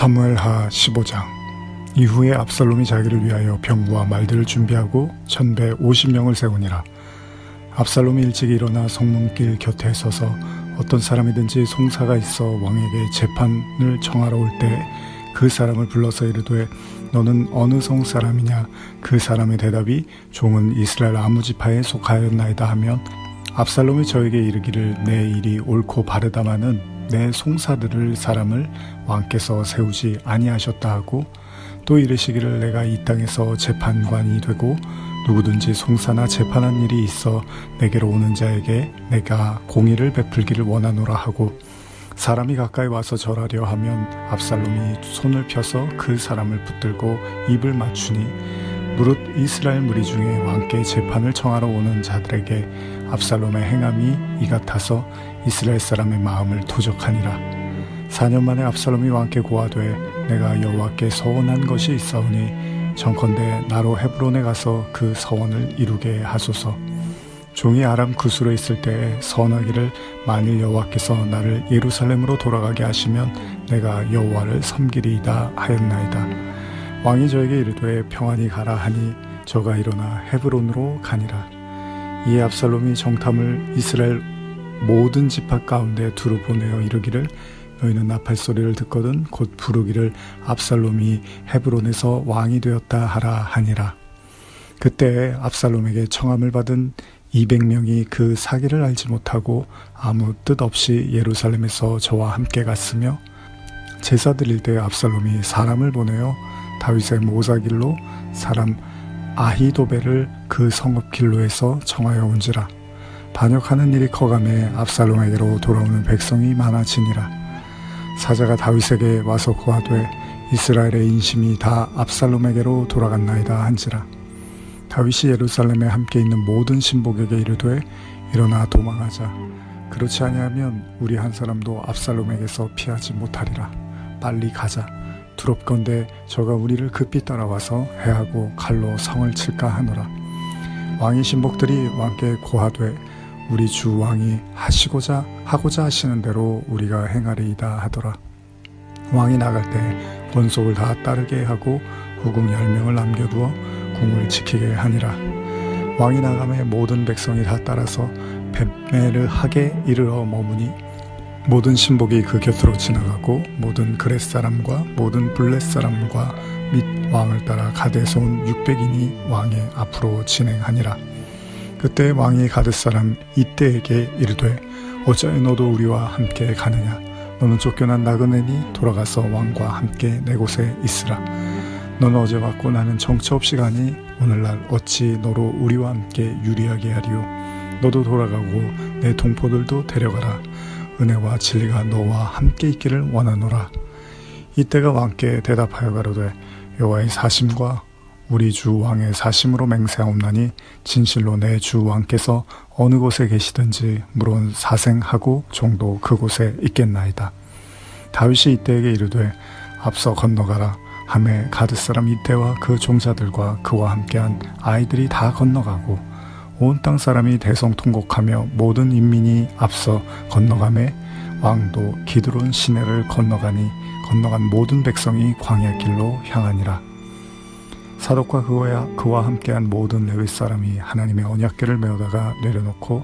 사무엘하 15장. 이후에 압살롬이 자기를 위하여 병구와 말들을 준비하고 전배 50명을 세우니라. 압살롬이 일찍 일어나 성문길 곁에 서서 어떤 사람이든지 송사가 있어 왕에게 재판을 청하러 올 때 그 사람을 불러서 이르되 너는 어느 성 사람이냐? 그 사람의 대답이 종은 이스라엘 아무 지파에 속하였나이다 하면 압살롬이 저에게 이르기를 내 일이 옳고 바르다마는 내 송사들을 사람을 왕께서 세우지 아니하셨다 하고 또 이르시기를 내가 이 땅에서 재판관이 되고 누구든지 송사나 재판한 일이 있어 내게로 오는 자에게 내가 공의를 베풀기를 원하노라 하고 사람이 가까이 와서 절하려 하면 압살롬이 손을 펴서 그 사람을 붙들고 입을 맞추니 무릇 이스라엘 무리 중에 왕께 재판을 청하러 오는 자들에게 압살롬의 행함이 이 같아서 이스라엘 사람의 마음을 도적하니라. 4년 만에 압살롬이 왕께 고하되 내가 여호와께 서원한 것이 있사오니 정컨대 나로 헤브론에 가서 그 서원을 이루게 하소서. 종이 아람 구스로 있을 때에 선하기를 만일 여호와께서 나를 예루살렘으로 돌아가게 하시면 내가 여호와를 섬기리이다 하였나이다. 왕이 저에게 이르되 평안히 가라 하니 저가 일어나 헤브론으로 가니라. 이에 압살롬이 정탐을 이스라엘 모든 지파 가운데 두루 보내어 이르기를 너희는 나팔 소리를 듣거든 곧 부르기를 압살롬이 헤브론에서 왕이 되었다 하라 하니라. 그때 압살롬에게 청함을 받은 200명이 그 사기를 알지 못하고 아무 뜻 없이 예루살렘에서 저와 함께 갔으며 제사 드릴 때 압살롬이 사람을 보내어 다윗의 모사길로 사람 아히도벨을 그 성읍길로에서 청하여 온지라. 반역하는 일이 커가매 압살롬에게로 돌아오는 백성이 많아지니라. 사자가 다윗에게 와서 고하되 이스라엘의 인심이 다 압살롬에게로 돌아갔나이다 한지라. 다윗이 예루살렘에 함께 있는 모든 신복에게 이르되 일어나 도망하자. 그렇지 아니하면 우리 한 사람도 압살롬에게서 피하지 못하리라. 빨리 가자. 두렵건대 저가 우리를 급히 따라와서 해하고 칼로 성을 칠까 하노라. 왕의 신복들이 왕께 고하되 우리 주 왕이 하고자 하시는 대로 우리가 행하리이다 하더라. 왕이 나갈 때 권속을 다 따르게 하고 후궁 10명을 남겨두어 궁을 지키게 하니라. 왕이 나가매 모든 백성이 다 따라서 벳메르하게 이르러 머무니 모든 신복이 그 곁으로 지나가고 모든 그렛 사람과 모든 블렛 사람과 및 왕을 따라 가데에서 온 600인이 왕의 앞으로 진행하니라. 그때 왕이 가데 사람 이때에게 이르되 어찌하여 너도 우리와 함께 가느냐? 너는 쫓겨난 나그네니 돌아가서 왕과 함께 내 곳에 있으라. 너는 어제 왔고 나는 정처 없이 가니 오늘날 어찌 너로 우리와 함께 유리하게 하리요? 너도 돌아가고 내 동포들도 데려가라. 은혜와 진리가 너와 함께 있기를 원하노라. 이때가 왕께 대답하여 가로되 여호와의 사심과 우리 주 왕의 사심으로 맹세하옵나니 진실로 내 주 왕께서 어느 곳에 계시든지 물론 사생하고 종도 그곳에 있겠나이다. 다윗이 이때에게 이르되 앞서 건너가라 하매 가드 사람 이때와 그 종자들과 그와 함께한 아이들이 다 건너가고 온 땅 사람이 대성통곡하며 모든 인민이 앞서 건너가매 왕도 기드론 시내를 건너가니 건너간 모든 백성이 광야 길로 향하니라. 사독과 그와 함께한 모든 레위 사람이 하나님의 언약궤를 메어다가 내려놓고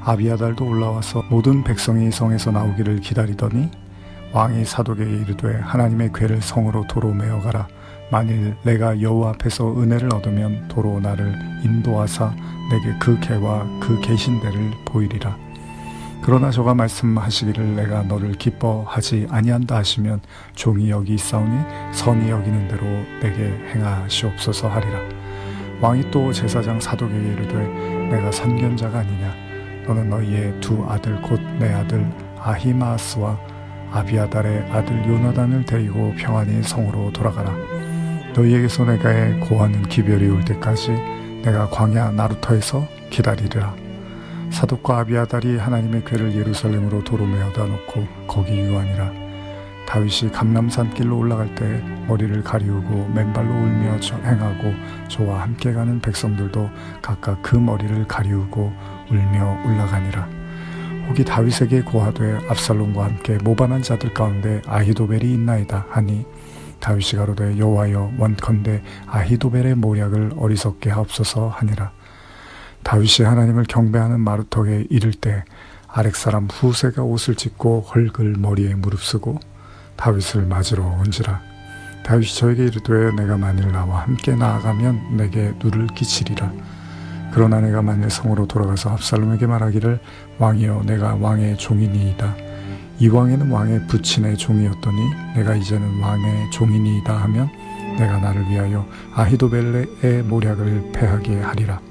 아비아달도 올라와서 모든 백성이 성에서 나오기를 기다리더니 왕이 사독에게 이르되 하나님의 궤를 성으로 도로 메어가라. 만일 내가 여호와 앞에서 은혜를 얻으면 도로 나를 인도하사 내게 그 궤와 그 계신대를 보이리라. 그러나 저가 말씀하시기를 내가 너를 기뻐하지 아니한다 하시면 종이 여기 있사오니 선이 여기는 대로 내게 행하시옵소서 하리라. 왕이 또 제사장 사독에게 이르되 내가 선견자가 아니냐? 너는 너희의 두 아들 곧 내 아들 아히마아스와 아비아달의 아들 요나단을 데리고 평안히 성으로 돌아가라. 너희에게서 내가 고하는 기별이 올 때까지 내가 광야 나루터에서 기다리리라. 사독과 아비아달이 하나님의 궤를 예루살렘으로 도로 메어다 놓고 거기 유하니라. 다윗이 감람산 길로 올라갈 때 머리를 가리우고 맨발로 울며 행하고 저와 함께 가는 백성들도 각각 그 머리를 가리우고 울며 올라가니라. 혹이 다윗에게 고하되 압살롬과 함께 모반한 자들 가운데 아히도벨이 있나이다 하니 다윗이 가로되 여호와여 원컨대 아히도벨의 모략을 어리석게 하옵소서 하니라. 다윗이 하나님을 경배하는 마루턱에 이를 때 아렉사람 후세가 옷을 찢고 헐글 머리에 무릅쓰고 다윗을 맞으러 온지라. 다윗이 저에게 이르되 내가 만일 나와 함께 나아가면 내게 누를 끼치리라. 그러나 내가 만일 성으로 돌아가서 압살롬에게 말하기를 왕이여 내가 왕의 종이니이다. 이 왕에는 왕의 부친의 종이었더니 내가 이제는 왕의 종이니이다 하면 내가 나를 위하여 아히도벨의 모략을 패하게 하리라.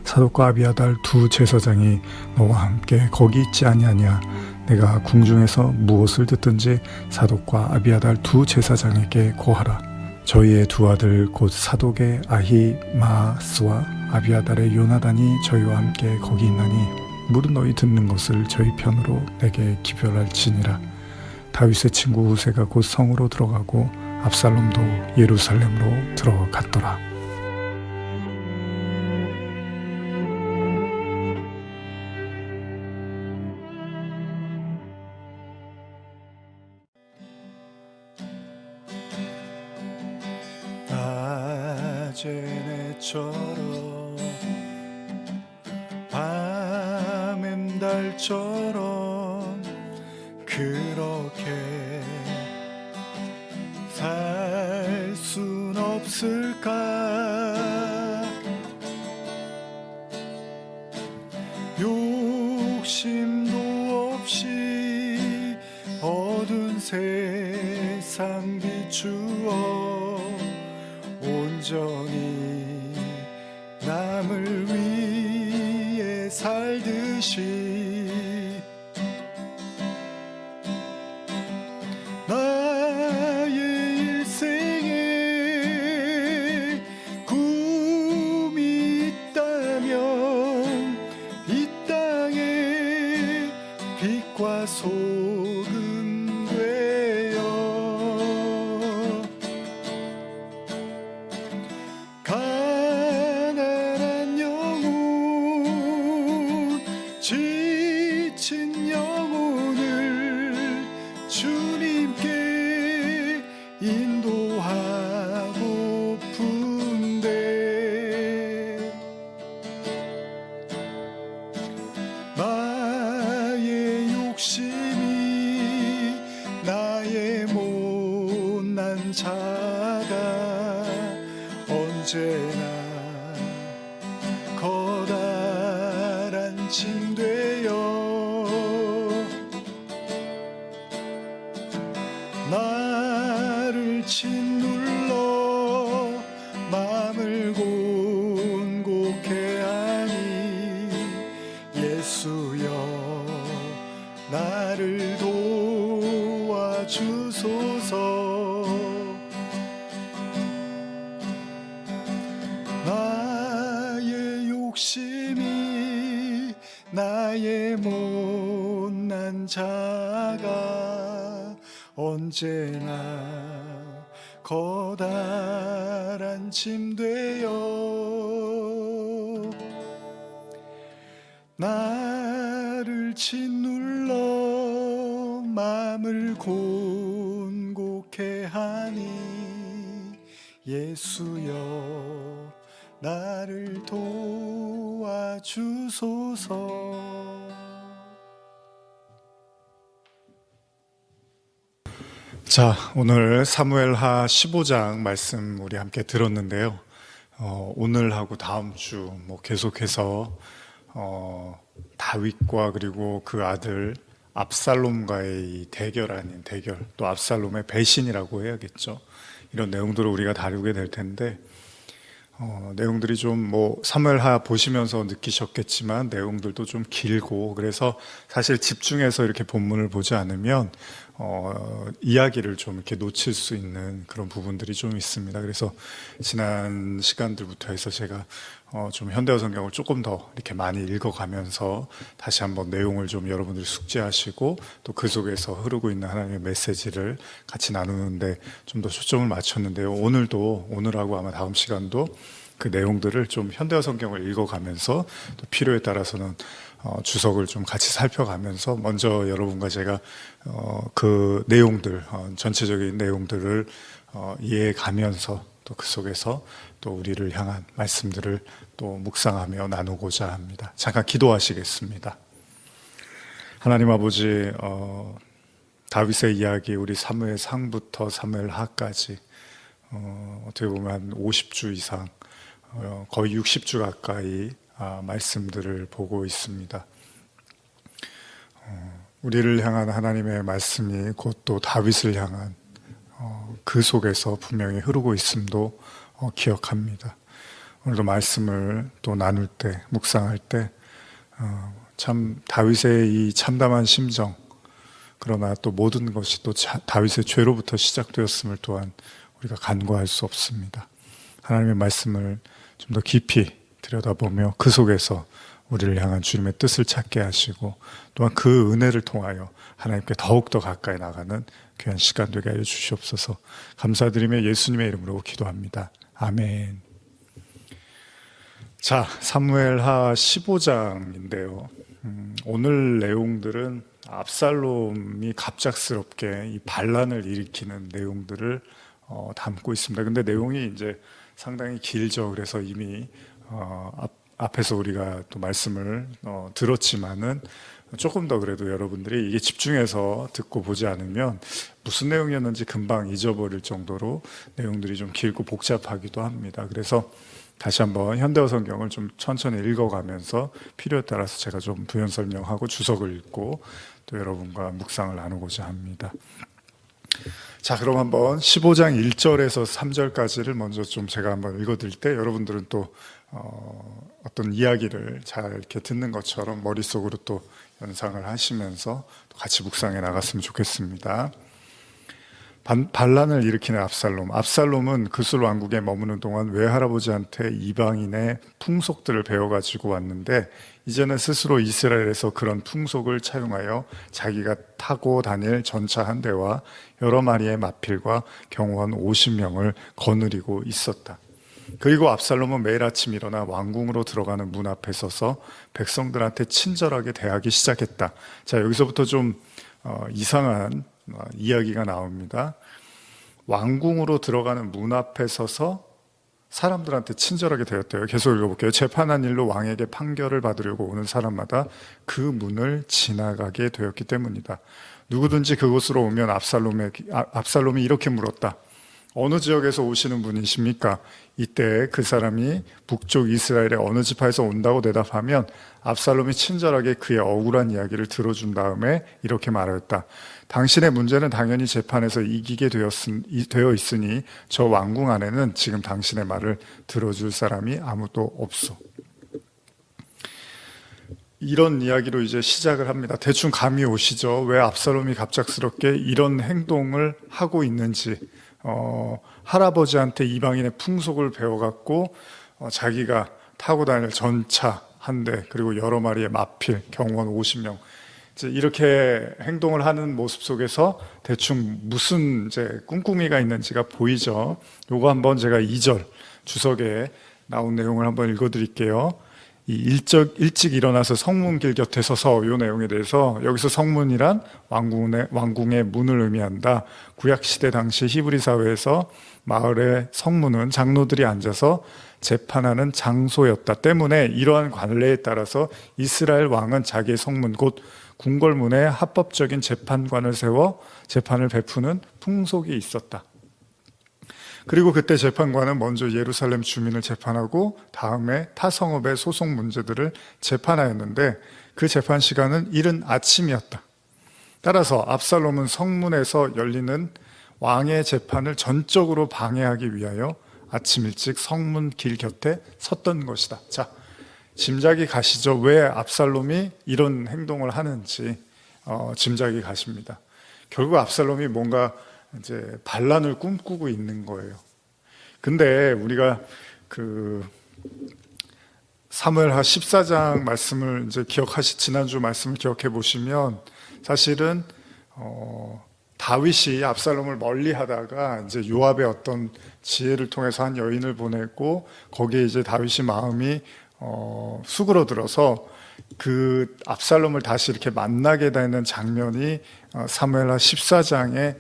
사독과 아비아달 두 제사장이 너와 함께 거기 있지 아니하냐. 내가 궁중에서 무엇을 듣든지 사독과 아비아달 두 제사장에게 고하라. 저희의 두 아들 곧 사독의 아히마스와 아비아달의 요나단이 저희와 함께 거기 있나니 무릇 너희 듣는 것을 저희 편으로 내게 기별할지니라. 다윗의 친구 후세가 곧 성으로 들어가고 압살롬도 예루살렘으로 들어갔더라. 낮에처럼 밤엔 달처럼 그렇게 살 순 없을까. 욕심도 없이 어두운 세상 비추어 온전히 남을 위해 살듯이 나의 일생에 꿈이 있다면 이 땅에 빛과 소금 되어 가난한 영혼 지친 영혼을 주님께 인도하고픈데 나의 욕심이 나의 못난 자가 언제나 커다란 짐 되어 나를 짓눌러 마음을 곤곡해 하니 예수여 나를 도와주소서. 나의 욕심이 나의 못난 자가 언제나 커다란 짐 되어 나를 짓눌러 마음을 곤곡해 하니 예수여 나를 도와주소서. 자, 오늘 사무엘하 15장 말씀 우리 함께 들었는데요. 오늘하고 다음 주 계속해서 다윗과 그리고 그 아들 압살롬과의 이 대결 아닌 대결, 또 압살롬의 배신이라고 해야겠죠. 이런 내용들을 우리가 다루게 될 텐데 내용들이 좀 사무엘하 보시면서 느끼셨겠지만 내용들도 좀 길고, 그래서 사실 집중해서 이렇게 본문을 보지 않으면 이야기를 좀 이렇게 놓칠 수 있는 그런 부분들이 좀 있습니다. 그래서 지난 시간들부터 해서 제가 좀 현대어 성경을 조금 더 이렇게 많이 읽어가면서 다시 한번 내용을 좀 여러분들이 숙지하시고 또 그 속에서 흐르고 있는 하나님의 메시지를 같이 나누는데 좀 더 초점을 맞췄는데요. 오늘하고 아마 다음 시간도 그 내용들을 좀 현대어 성경을 읽어가면서 또 필요에 따라서는 주석을 좀 같이 살펴가면서 먼저 여러분과 제가 그 내용들, 전체적인 내용들을 이해해 가면서 또 그 속에서 또 우리를 향한 말씀들을 또 묵상하며 나누고자 합니다. 잠깐 기도하시겠습니다. 하나님 아버지, 다윗의 이야기, 우리 사무엘 상부터 사무엘 하까지 어떻게 보면 한 50주 이상, 거의 60주 가까이 말씀들을 보고 있습니다. 우리를 향한 하나님의 말씀이 곧 또 다윗을 향한 그 속에서 분명히 흐르고 있음도 기억합니다. 오늘도 말씀을 또 나눌 때, 묵상할 때 참 다윗의 이 참담한 심정, 그러나 또 모든 것이 또 다윗의 죄로부터 시작되었음을 또한 우리가 간과할 수 없습니다. 하나님의 말씀을 좀 더 깊이 들여다보며 그 속에서 우리를 향한 주님의 뜻을 찾게 하시고 또한 그 은혜를 통하여 하나님께 더욱더 가까이 나가는 귀한 시간 되게 하여 주시옵소서. 감사드리며 예수님의 이름으로 기도합니다. 아멘. 자, 사무엘하 15장인데요. 오늘 내용들은 압살롬이 갑작스럽게 이 반란을 일으키는 내용들을 담고 있습니다. 근데 내용이 이제 상당히 길죠. 그래서 이미 앞에서 우리가 또 말씀을 들었지만은 조금 더 그래도 여러분들이 이게 집중해서 듣고 보지 않으면 무슨 내용이었는지 금방 잊어버릴 정도로 내용들이 좀 길고 복잡하기도 합니다. 그래서 다시 한번 현대어 성경을 좀 천천히 읽어가면서 필요에 따라서 제가 좀 부연 설명하고 주석을 읽고 또 여러분과 묵상을 나누고자 합니다. 자, 그럼 한번 15장 1절에서 3절까지를 먼저 좀 제가 한번 읽어드릴 때 여러분들은 또 어떤 이야기를 잘 이렇게 듣는 것처럼 머릿속으로 또 연상을 하시면서 또 같이 묵상해 나갔으면 좋겠습니다. 반란을 일으키는 압살롬은 그술 왕국에 머무는 동안 외할아버지한테 이방인의 풍속들을 배워가지고 왔는데 이제는 스스로 이스라엘에서 그런 풍속을 차용하여 자기가 타고 다닐 전차 한 대와 여러 마리의 마필과 경호원 50명을 거느리고 있었다. 그리고 압살롬은 매일 아침 일어나 왕궁으로 들어가는 문 앞에 서서 백성들한테 친절하게 대하기 시작했다. 자, 여기서부터 좀 이상한 이야기가 나옵니다. 왕궁으로 들어가는 문 앞에 서서 사람들한테 친절하게 대했대요. 계속 읽어볼게요. 재판한 일로 왕에게 판결을 받으려고 오는 사람마다 그 문을 지나가게 되었기 때문이다. 누구든지 그곳으로 오면 압살롬이 이렇게 물었다. 어느 지역에서 오시는 분이십니까? 이때 그 사람이 북쪽 이스라엘의 어느 지파에서 온다고 대답하면 압살롬이 친절하게 그의 억울한 이야기를 들어준 다음에 이렇게 말하였다. 당신의 문제는 당연히 재판에서 이기게 되어 있으니 저 왕궁 안에는 지금 당신의 말을 들어줄 사람이 아무도 없소. 이런 이야기로 이제 시작을 합니다. 대충 감이 오시죠? 왜 압살롬이 갑작스럽게 이런 행동을 하고 있는지. 할아버지한테 이방인의 풍속을 배워갖고 자기가 타고 다닐 전차 한 대 그리고 여러 마리의 마필 경호원 50명 이렇게 행동을 하는 모습 속에서 대충 무슨 이제 꿍꿍이가 있는지가 보이죠. 요거 한번 제가 2절 주석에 나온 내용을 한번 읽어드릴게요. 일찍 일어나서 성문길 곁에 서서 이 내용에 대해서 여기서 성문이란 왕궁의 문을 의미한다. 구약시대 당시 히브리 사회에서 마을의 성문은 장로들이 앉아서 재판하는 장소였다 때문에 이러한 관례에 따라서 이스라엘 왕은 자기의 성문 곧 궁궐문에 합법적인 재판관을 세워 재판을 베푸는 풍속이 있었다. 그리고 그때 재판관은 먼저 예루살렘 주민을 재판하고 다음에 타 성읍의 소송 문제들을 재판하였는데 그 재판 시간은 이른 아침이었다. 따라서 압살롬은 성문에서 열리는 왕의 재판을 전적으로 방해하기 위하여 아침 일찍 성문 길 곁에 섰던 것이다. 자, 짐작이 가시죠? 왜 압살롬이 이런 행동을 하는지 짐작이 가십니다. 결국 압살롬이 뭔가 이제 반란을 꿈꾸고 있는 거예요. 근데 우리가 그 사무엘하 14장 말씀을 이제 지난주 말씀을 기억해 보시면 사실은 다윗이 압살롬을 멀리하다가 이제 요압의 어떤 지혜를 통해서 한 여인을 보냈고 거기에 이제 다윗이 마음이 수그러들어서 그 압살롬을 다시 이렇게 만나게 되는 장면이 사무엘하 14장의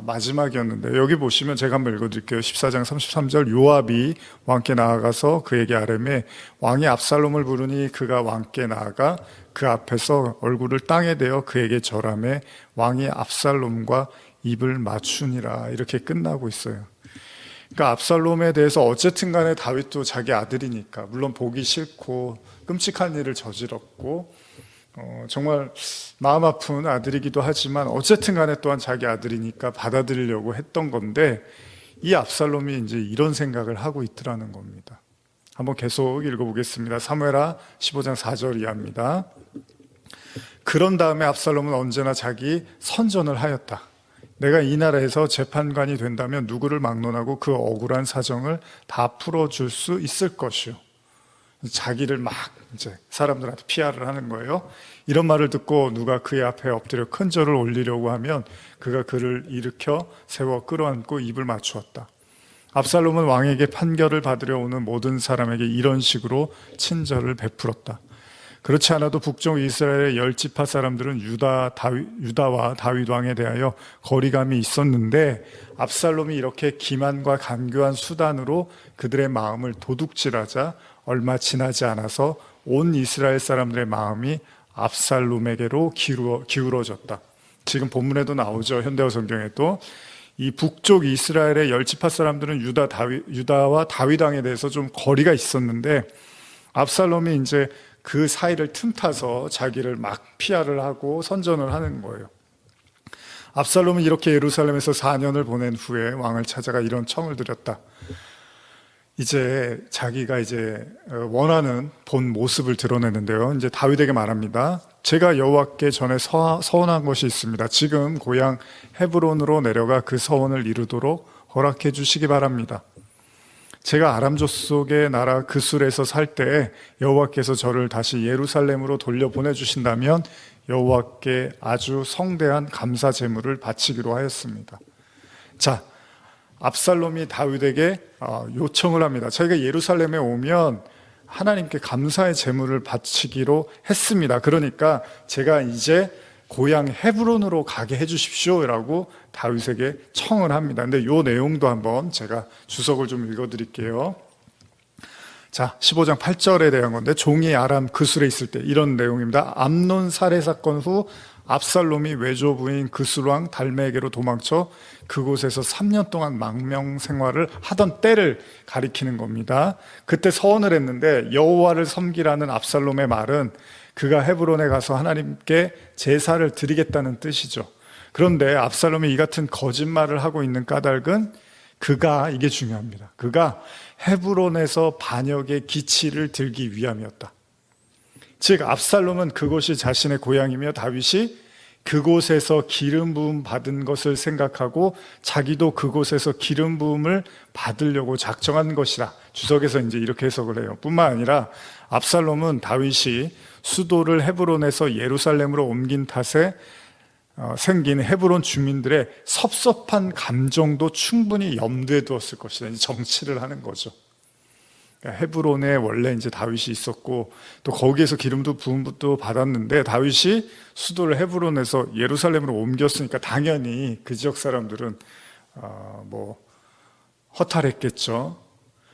마지막이었는데, 여기 보시면 제가 한번 읽어드릴게요. 14장 33절, 요압이 왕께 나아가서 그에게 아뢰매 왕이 압살롬을 부르니 그가 왕께 나아가 그 앞에서 얼굴을 땅에 대어 그에게 절하매 왕이 압살롬과 입을 맞추니라. 이렇게 끝나고 있어요. 그러니까 압살롬에 대해서 어쨌든 간에 다윗도 자기 아들이니까, 물론 보기 싫고 끔찍한 일을 저질렀고 정말 마음 아픈 아들이기도 하지만 어쨌든 간에 또한 자기 아들이니까 받아들이려고 했던 건데, 이 압살롬이 이제 이런 생각을 하고 있더라는 겁니다. 한번 계속 읽어보겠습니다. 사무엘하 15장 4절 이하입니다. 그런 다음에 압살롬은 언제나 자기 선전을 하였다. 내가 이 나라에서 재판관이 된다면 누구를 막론하고 그 억울한 사정을 다 풀어줄 수 있을 것이요. 자기를 막 이제 사람들한테 PR을 하는 거예요. 이런 말을 듣고 누가 그의 앞에 엎드려 큰 절을 올리려고 하면 그가 그를 일으켜 세워 끌어안고 입을 맞추었다. 압살롬은 왕에게 판결을 받으려 오는 모든 사람에게 이런 식으로 친절을 베풀었다. 그렇지 않아도 북쪽 이스라엘의 10지파 사람들은 유다와 다윗 왕에 대하여 거리감이 있었는데, 압살롬이 이렇게 기만과 간교한 수단으로 그들의 마음을 도둑질하자 얼마 지나지 않아서 온 이스라엘 사람들의 마음이 압살롬에게로 기울어졌다. 지금 본문에도 나오죠. 현대어 성경에도. 이 북쪽 이스라엘의 10지파 사람들은 유다와 다윗 왕에 대해서 좀 거리가 있었는데, 압살롬이 이제 그 사이를 틈타서 자기를 막 PR을 하고 선전을 하는 거예요. 압살롬은 이렇게 예루살렘에서 4년을 보낸 후에 왕을 찾아가 이런 청을 드렸다. 이제 자기가 이제 원하는 본 모습을 드러내는데요. 이제 다윗에게 말합니다. 제가 여호와께 전에 서원한 것이 있습니다. 지금 고향 헤브론으로 내려가 그 서원을 이루도록 허락해 주시기 바랍니다. 제가 아람 족속의 나라 그술에서 살 때 여호와께서 저를 다시 예루살렘으로 돌려보내 주신다면 여호와께 아주 성대한 감사 제물을 바치기로 하였습니다. 자, 압살롬이 다윗에게 요청을 합니다. 자기가 예루살렘에 오면 하나님께 감사의 제물을 바치기로 했습니다. 그러니까 제가 이제 고향 헤브론으로 가게 해주십시오 라고 다윗에게 청을 합니다. 근데 이 내용도 한번 제가 주석을 좀 읽어드릴게요. 자, 15장 8절에 대한 건데, 종이 아람 그술에 있을 때 이런 내용입니다. 암논 살해 사건 후 압살롬이 외조 부인 그술 왕 달메에게로 도망쳐 그곳에서 3년 동안 망명 생활을 하던 때를 가리키는 겁니다. 그때 서원을 했는데, 여호와를 섬기라는 압살롬의 말은 그가 헤브론에 가서 하나님께 제사를 드리겠다는 뜻이죠. 그런데 압살롬이 이 같은 거짓말을 하고 있는 까닭은 이게 중요합니다. 그가 헤브론에서 반역의 기치를 들기 위함이었다. 즉, 압살롬은 그곳이 자신의 고향이며 다윗이 그곳에서 기름 부음 받은 것을 생각하고 자기도 그곳에서 기름 부음을 받으려고 작정한 것이다. 주석에서 이제 이렇게 해석을 해요. 뿐만 아니라 압살롬은 다윗이 수도를 헤브론에서 예루살렘으로 옮긴 탓에 생긴 헤브론 주민들의 섭섭한 감정도 충분히 염두에 두었을 것이다. 이제 정치를 하는 거죠. 그러니까 헤브론에 원래 이제 다윗이 있었고 또 거기에서 기름도 부음도 받았는데, 다윗이 수도를 헤브론에서 예루살렘으로 옮겼으니까 당연히 그 지역 사람들은 허탈했겠죠.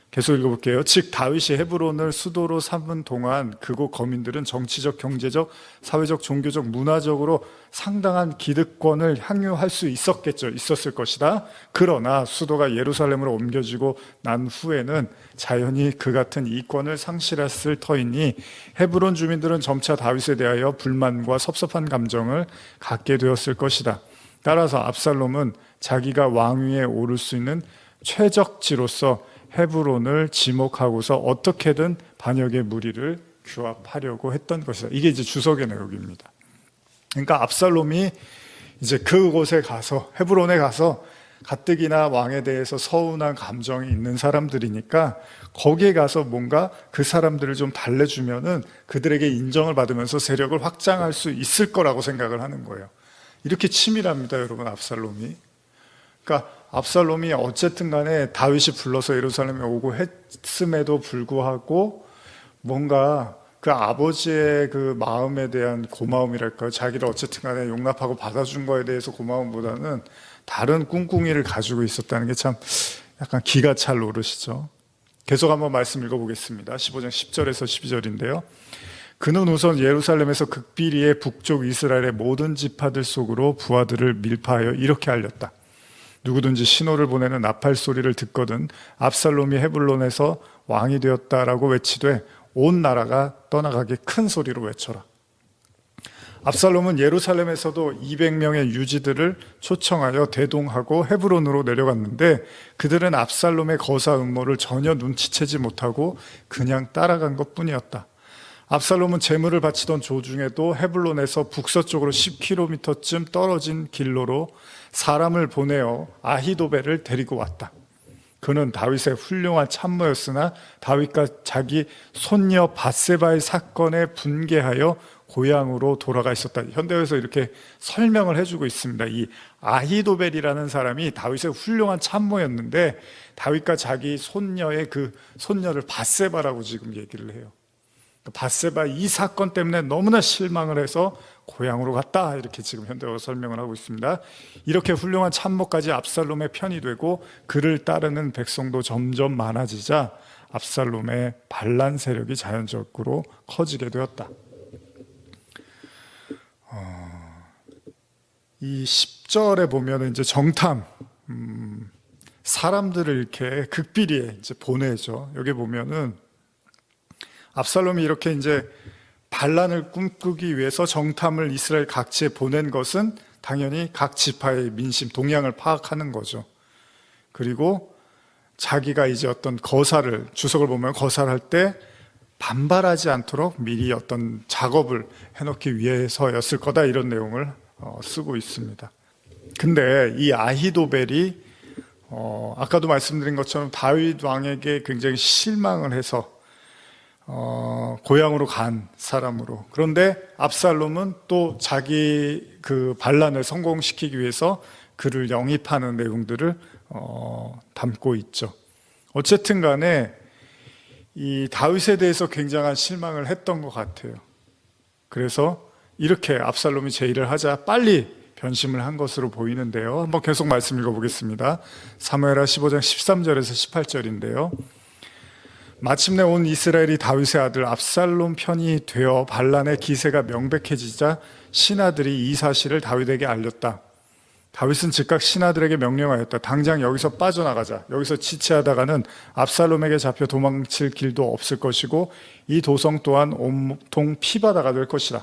계속 읽어볼게요. 즉 다윗이 헤브론을 수도로 삼은 동안 그곳 거민들은 정치적, 경제적, 사회적, 종교적, 문화적으로 상당한 기득권을 향유할 수 있었을 것이다. 그러나 수도가 예루살렘으로 옮겨지고 난 후에는 자연히 그 같은 이권을 상실했을 터이니 헤브론 주민들은 점차 다윗에 대하여 불만과 섭섭한 감정을 갖게 되었을 것이다. 따라서 압살롬은 자기가 왕위에 오를 수 있는 최적지로서 헤브론을 지목하고서 어떻게든 반역의 무리를 규합하려고 했던 것이다. 이게 이제 주석의 내용입니다. 그러니까 압살롬이 이제 그곳에 가서, 헤브론에 가서 가뜩이나 왕에 대해서 서운한 감정이 있는 사람들이니까 거기에 가서 뭔가 그 사람들을 좀 달래주면은 그들에게 인정을 받으면서 세력을 확장할 수 있을 거라고 생각을 하는 거예요. 이렇게 치밀합니다, 여러분, 압살롬이. 그러니까 압살롬이 어쨌든 간에 다윗이 불러서 예루살렘에 오고 했음에도 불구하고 뭔가 그 아버지의 그 마음에 대한 고마움이랄까요? 자기를 어쨌든 간에 용납하고 받아준 거에 대해서 고마움보다는 다른 꿍꿍이를 가지고 있었다는 게 참 약간 기가 찰 노릇이죠. 계속 한번 말씀 읽어보겠습니다. 15장 10절에서 12절인데요. 그는 우선 예루살렘에서 극비리의 북쪽 이스라엘의 모든 지파들 속으로 부하들을 밀파하여 이렇게 알렸다. 누구든지 신호를 보내는 나팔 소리를 듣거든 압살롬이 헤블론에서 왕이 되었다라고 외치되 온 나라가 떠나가게 큰 소리로 외쳐라. 압살롬은 예루살렘에서도 200명의 유지들을 초청하여 대동하고 헤브론으로 내려갔는데 그들은 압살롬의 거사 음모를 전혀 눈치채지 못하고 그냥 따라간 것뿐이었다. 압살롬은 제물을 바치던 도중에도 헤블론에서 북서쪽으로 10km쯤 떨어진 길로로 사람을 보내어 아히도벨을 데리고 왔다. 그는 다윗의 훌륭한 참모였으나 다윗과 자기 손녀 밧세바의 사건에 분개하여 고향으로 돌아가 있었다. 현대에서 이렇게 설명을 해주고 있습니다. 이 아히도벨이라는 사람이 다윗의 훌륭한 참모였는데 다윗과 자기 손녀의 그 손녀를 밧세바라고 지금 얘기를 해요. 밧세바 이 사건 때문에 너무나 실망을 해서 고향으로 갔다, 이렇게 지금 현대어로 설명을 하고 있습니다. 이렇게 훌륭한 참모까지 압살롬의 편이 되고 그를 따르는 백성도 점점 많아지자 압살롬의 반란 세력이 자연적으로 커지게 되었다. 이 10절에 보면 이제 정탐, 사람들을 이렇게 극비리에 이제 보내죠. 여기 보면은 압살롬이 이렇게 이제 반란을 꿈꾸기 위해서 정탐을 이스라엘 각지에 보낸 것은 당연히 각 지파의 민심, 동향을 파악하는 거죠. 그리고 자기가 이제 어떤 거사를, 주석을 보면 거사를 할 때 반발하지 않도록 미리 어떤 작업을 해놓기 위해서였을 거다, 이런 내용을 쓰고 있습니다. 근데 이 아히도벨이 아까도 말씀드린 것처럼 다윗 왕에게 굉장히 실망을 해서 고향으로 간 사람으로, 그런데 압살롬은 또 자기 그 반란을 성공시키기 위해서 그를 영입하는 내용들을 담고 있죠. 어쨌든 간에 이 다윗에 대해서 굉장한 실망을 했던 것 같아요. 그래서 이렇게 압살롬이 제의를 하자 빨리 변심을 한 것으로 보이는데요. 한번 계속 말씀 읽어보겠습니다. 사무엘하 15장 13절에서 18절인데요. 마침내 온 이스라엘이 다윗의 아들 압살롬 편이 되어 반란의 기세가 명백해지자 신하들이 이 사실을 다윗에게 알렸다. 다윗은 즉각 신하들에게 명령하였다. 당장 여기서 빠져나가자. 여기서 지체하다가는 압살롬에게 잡혀 도망칠 길도 없을 것이고 이 도성 또한 온통 피바다가 될 것이라.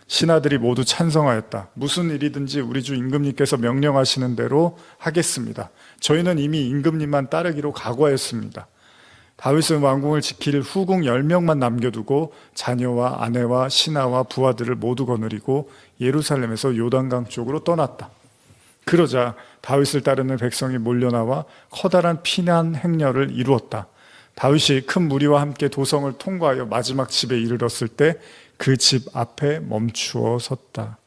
신하들이 모두 찬성하였다. 무슨 일이든지 우리 주 임금님께서 명령하시는 대로 하겠습니다. 저희는 이미 임금님만 따르기로 각오하였습니다. 다윗은 왕궁을 지킬 후궁 10명만 남겨두고 자녀와 아내와 신하와 부하들을 모두 거느리고 예루살렘에서 요단강 쪽으로 떠났다. 그러자 다윗을 따르는 백성이 몰려나와 커다란 피난 행렬을 이루었다. 다윗이 큰 무리와 함께 도성을 통과하여 마지막 집에 이르렀을 때 그 집 앞에 멈추어 섰다.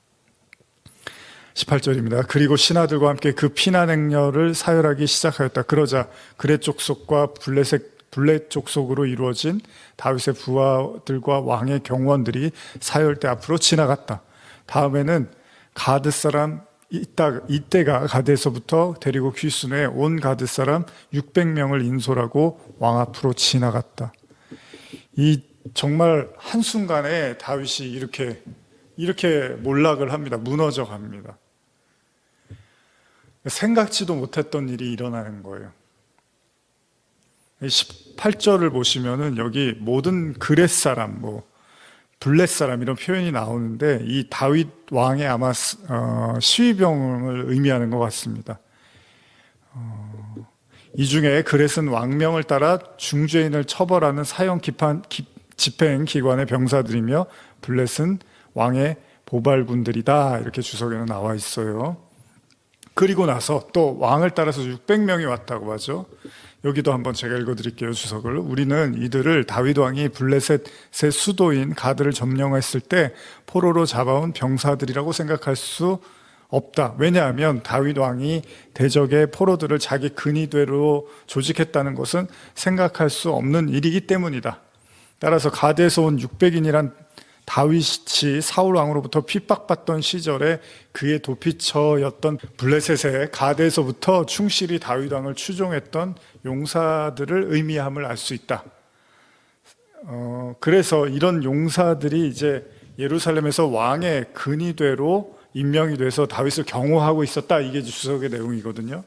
18절입니다. 그리고 신하들과 함께 그 피난 행렬을 사열하기 시작하였다. 그러자 그렛 족속과 블렛 족속으로 이루어진 다윗의 부하들과 왕의 경원들이 사열대 앞으로 지나갔다. 다음에는 가드 사람 이때가 가드에서부터 데리고 귀순해 온 가드 사람 600명을 인솔하고 왕 앞으로 지나갔다. 이 정말 한순간에 다윗이 이렇게 몰락을 합니다. 무너져 갑니다. 생각지도 못했던 일이 일어나는 거예요. 18절을 보시면은 여기 모든 그렛 사람, 블렛 사람 이런 표현이 나오는데 이 다윗 왕의 아마 시위병을 의미하는 것 같습니다. 이 중에 그렛은 왕명을 따라 중죄인을 처벌하는 사형 집행 기관의 병사들이며 블렛은 왕의 보발군들이다, 이렇게 주석에는 나와 있어요. 그리고 나서 또 왕을 따라서 600명이 왔다고 하죠. 여기도 한번 제가 읽어드릴게요. 주석을. 우리는 이들을 다윗 왕이 블레셋의 수도인 가드를 점령했을 때 포로로 잡아온 병사들이라고 생각할 수 없다. 왜냐하면 다윗 왕이 대적의 포로들을 자기 근위대로 조직했다는 것은 생각할 수 없는 일이기 때문이다. 따라서 가드에서 온 600인이란 다윗이 사울 왕으로부터 핍박받던 시절에 그의 도피처였던 블레셋의 가드에서부터 충실히 다윗 왕을 추종했던 용사들을 의미함을 알 수 있다. 그래서 이런 용사들이 이제 예루살렘에서 왕의 근위대로 임명이 돼서 다윗을 경호하고 있었다. 이게 주석의 내용이거든요.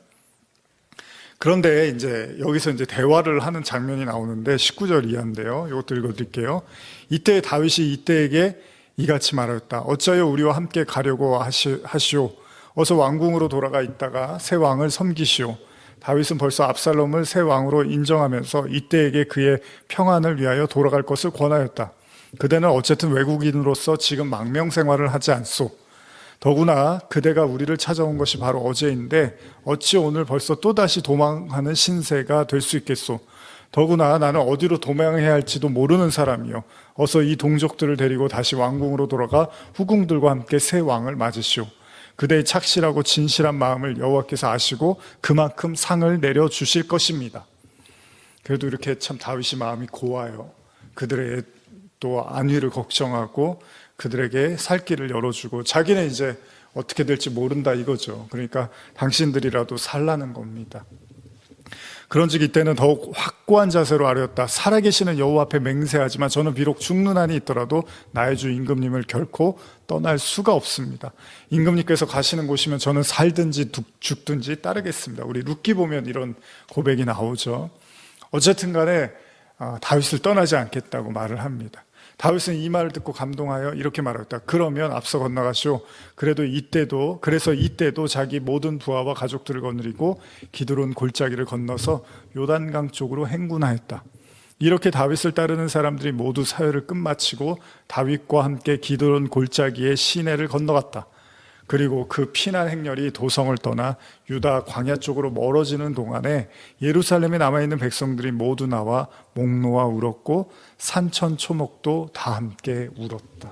그런데 이제 여기서 이제 대화를 하는 장면이 나오는데 19절 이하인데요. 이것도 읽어드릴게요. 이때 다윗이 이때에게 이같이 말하였다. 어찌하여 우리와 함께 가려고 하시오. 어서 왕궁으로 돌아가 있다가 새 왕을 섬기시오. 다윗은 벌써 압살롬을 새 왕으로 인정하면서 이때에게 그의 평안을 위하여 돌아갈 것을 권하였다. 그대는 어쨌든 외국인으로서 지금 망명 생활을 하지 않소. 더구나 그대가 우리를 찾아온 것이 바로 어제인데 어찌 오늘 벌써 또다시 도망하는 신세가 될 수 있겠소. 더구나 나는 어디로 도망해야 할지도 모르는 사람이요. 어서 이 동족들을 데리고 다시 왕궁으로 돌아가 후궁들과 함께 새 왕을 맞으시오. 그대의 착실하고 진실한 마음을 여호와께서 아시고 그만큼 상을 내려주실 것입니다. 그래도 이렇게 참 다윗이 마음이 고와요. 그들의 또 안위를 걱정하고 그들에게 살 길을 열어주고 자기는 이제 어떻게 될지 모른다 이거죠. 그러니까 당신들이라도 살라는 겁니다. 그런즉 이때는 더욱 확고한 자세로 아뢰었다. 살아계시는 여호와 앞에 맹세하지만 저는 비록 죽는 한이 있더라도 나의 주 임금님을 결코 떠날 수가 없습니다. 임금님께서 가시는 곳이면 저는 살든지 죽든지 따르겠습니다. 우리 룻기 보면 이런 고백이 나오죠. 어쨌든 간에 다윗을 떠나지 않겠다고 말을 합니다. 다윗은 이 말을 듣고 감동하여 이렇게 말했다. 그러면 앞서 건너가시오. 그래서 이때도 자기 모든 부하와 가족들을 거느리고 기드론 골짜기를 건너서 요단강 쪽으로 행군하였다. 이렇게 다윗을 따르는 사람들이 모두 사열을 끝마치고 다윗과 함께 기드론 골짜기의 시내를 건너갔다. 그리고 그 피난 행렬이 도성을 떠나 유다 광야 쪽으로 멀어지는 동안에 예루살렘에 남아있는 백성들이 모두 나와 목 놓아 울었고 산천 초목도 다 함께 울었다.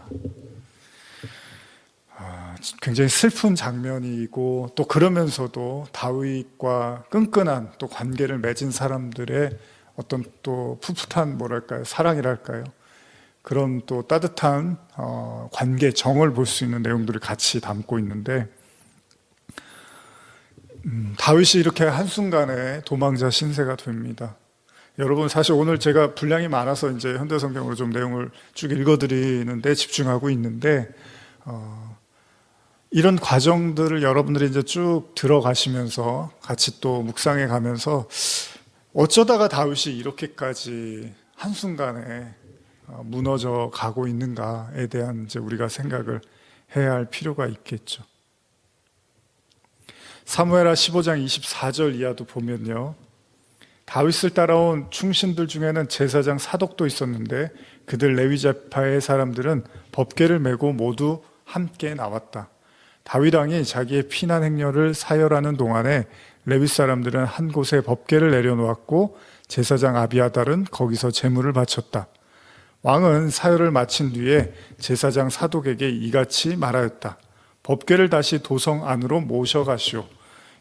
굉장히 슬픈 장면이고 또 그러면서도 다윗과 끈끈한 또 관계를 맺은 사람들의 어떤 또 풋풋한 뭐랄까요, 사랑이랄까요, 그런 또 따뜻한 관계 정을 볼 수 있는 내용들을 같이 담고 있는데 다윗이 이렇게 한순간에 도망자 신세가 됩니다. 여러분 사실 오늘 제가 분량이 많아서 이제 현대성경으로 좀 내용을 쭉 읽어드리는데 집중하고 있는데 이런 과정들을 여러분들이 이제 쭉 들어가시면서 같이 또 묵상해 가면서 어쩌다가 다윗이 이렇게까지 한순간에 무너져 가고 있는가에 대한 이제 우리가 생각을 해야 할 필요가 있겠죠. 사무엘하 15장 24절 이하도 보면요, 다윗을 따라온 충신들 중에는 제사장 사독도 있었는데 그들 레위지파의 사람들은 법궤를 메고 모두 함께 나왔다. 다윗 왕이 자기의 피난 행렬을 사열하는 동안에 레위 사람들은 한 곳에 법궤를 내려놓았고 제사장 아비아달은 거기서 제물을 바쳤다. 왕은 사열을 마친 뒤에 제사장 사독에게 이같이 말하였다. 법궤를 다시 도성 안으로 모셔가시오.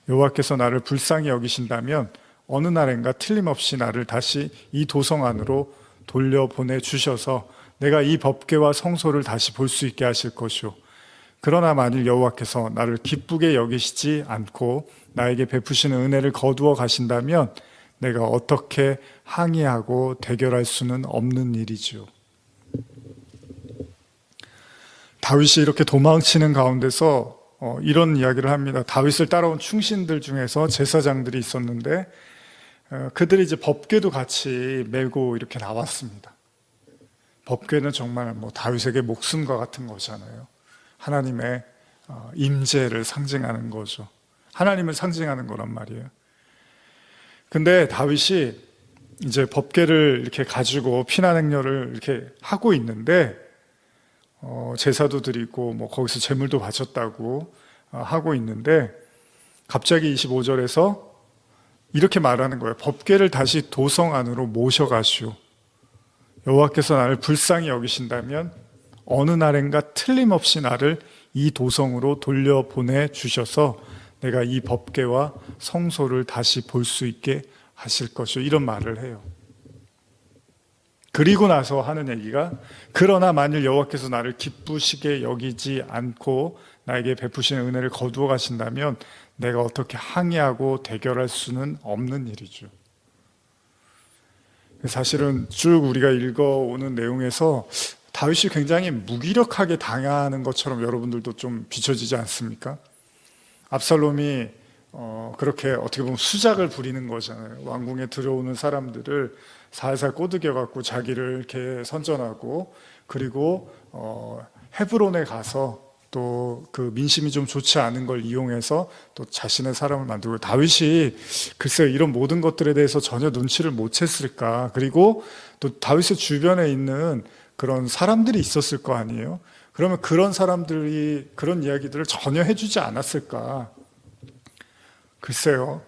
여호와께서 나를 불쌍히 여기신다면 어느 날인가 틀림없이 나를 다시 이 도성 안으로 돌려보내 주셔서 내가 이 법궤와 성소를 다시 볼 수 있게 하실 것이오. 그러나 만일 여호와께서 나를 기쁘게 여기시지 않고 나에게 베푸시는 은혜를 거두어 가신다면 내가 어떻게 항의하고 대결할 수는 없는 일이지요. 다윗이 이렇게 도망치는 가운데서 이런 이야기를 합니다. 다윗을 따라온 충신들 중에서 제사장들이 있었는데 그들이 이제 법궤도 같이 메고 이렇게 나왔습니다. 법궤는 정말 뭐 다윗에게 목숨과 같은 거잖아요. 하나님의 임재를 상징하는 거죠. 하나님을 상징하는 거란 말이에요. 근데 다윗이 이제 법궤를 이렇게 가지고 피난 행렬을 이렇게 하고 있는데 제사도 드리고 뭐 거기서 제물도 바쳤다고 하고 있는데 갑자기 25절에서 이렇게 말하는 거예요. 법궤를 다시 도성 안으로 모셔가시오. 여호와께서 나를 불쌍히 여기신다면 어느 날엔가 틀림없이 나를 이 도성으로 돌려보내 주셔서 내가 이 법궤와 성소를 다시 볼 수 있게 하실 것이요. 이런 말을 해요. 그리고 나서 하는 얘기가 그러나 만일 여호와께서 나를 기쁘시게 여기지 않고 나에게 베푸시는 은혜를 거두어 가신다면 내가 어떻게 항의하고 대결할 수는 없는 일이죠. 사실은 쭉 우리가 읽어오는 내용에서 다윗이 굉장히 무기력하게 당하는 것처럼 여러분들도 좀 비춰지지 않습니까? 압살롬이 그렇게 어떻게 보면 수작을 부리는 거잖아요. 왕궁에 들어오는 사람들을 살살 꼬드겨 갖고 자기를 이렇게 선전하고, 그리고 헤브론에 가서 또 그 민심이 좀 좋지 않은 걸 이용해서 또 자신의 사람을 만들고, 다윗이 글쎄요 이런 모든 것들에 대해서 전혀 눈치를 못 챘을까. 그리고 또 다윗의 주변에 있는 그런 사람들이 있었을 거 아니에요. 그러면 그런 사람들이 그런 이야기들을 전혀 해주지 않았을까. 글쎄요,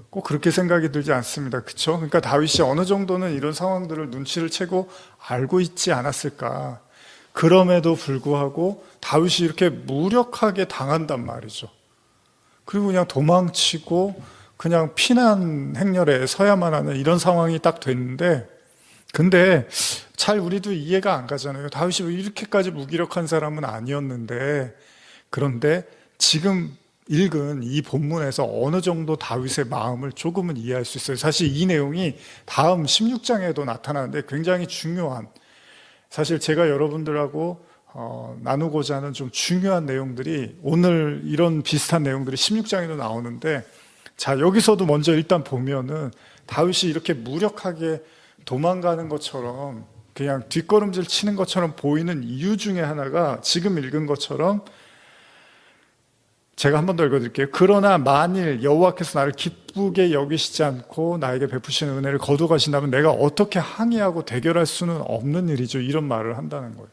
꼭 그렇게 생각이 들지 않습니다. 그렇죠? 그러니까 다윗이 어느 정도는 이런 상황들을 눈치를 채고 알고 있지 않았을까. 그럼에도 불구하고 다윗이 이렇게 무력하게 당한단 말이죠. 그리고 그냥 도망치고 그냥 피난 행렬에 서야만 하는 이런 상황이 딱 됐는데, 근데 잘 우리도 이해가 안 가잖아요. 다윗이 이렇게까지 무기력한 사람은 아니었는데, 그런데 지금 읽은 이 본문에서 어느 정도 다윗의 마음을 조금은 이해할 수 있어요. 사실 이 내용이 다음 16장에도 나타나는데 굉장히 중요한, 사실 제가 여러분들하고 나누고자 하는 좀 중요한 내용들이, 오늘 이런 비슷한 내용들이 16장에도 나오는데, 자, 여기서도 먼저 일단 보면은 다윗이 이렇게 무력하게 도망가는 것처럼, 그냥 뒷걸음질 치는 것처럼 보이는 이유 중에 하나가 지금 읽은 것처럼, 제가 한 번 더 읽어드릴게요. 그러나 만일 여호와께서 나를 기쁘게 여기시지 않고 나에게 베푸시는 은혜를 거두어 가신다면 내가 어떻게 항의하고 대결할 수는 없는 일이죠. 이런 말을 한다는 거예요.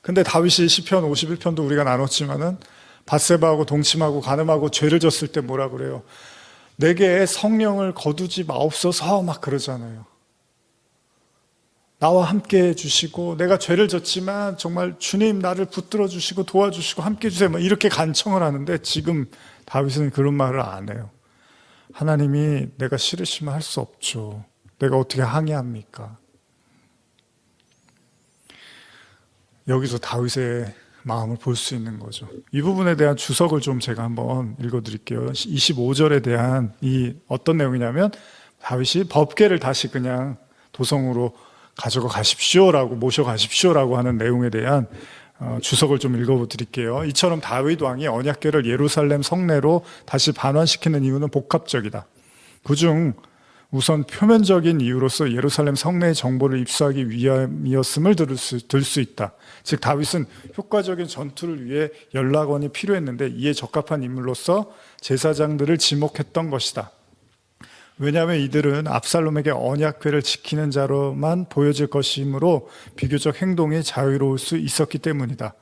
근데 다윗이 시편 51편도 우리가 나눴지만은 밧세바하고 동침하고 간음하고 죄를 졌을 때 뭐라 그래요? 내게 성령을 거두지 마옵소서 막 그러잖아요. 나와 함께 해주시고, 내가 죄를 졌지만 정말 주님 나를 붙들어 주시고 도와주시고 함께 해주세요 막 이렇게 간청을 하는데, 지금 다윗은 그런 말을 안 해요. 하나님이 내가 싫으시면 할 수 없죠. 내가 어떻게 항의합니까? 여기서 다윗의 마음을 볼 수 있는 거죠. 이 부분에 대한 주석을 좀 제가 한번 읽어드릴게요. 25절에 대한 이 어떤 내용이냐면, 다윗이 법궤를 다시 그냥 도성으로 가져가 가십시오라고, 모셔 가십시오라고 하는 내용에 대한 주석을 좀 읽어드릴게요. 이처럼 다윗 왕이 언약궤를 예루살렘 성내로 다시 반환시키는 이유는 복합적이다. 그중 우선 표면적인 이유로서 예루살렘 성내의 정보를 입수하기 위함이었음을 들 수 있다. 즉 다윗은 효과적인 전투를 위해 연락원이 필요했는데 이에 적합한 인물로서 제사장들을 지목했던 것이다. 왜냐하면 이들은 압살롬에게 언약궤를 지키는 자로만 보여질 것이므로 비교적 행동이 자유로울 수 있었기 때문이다.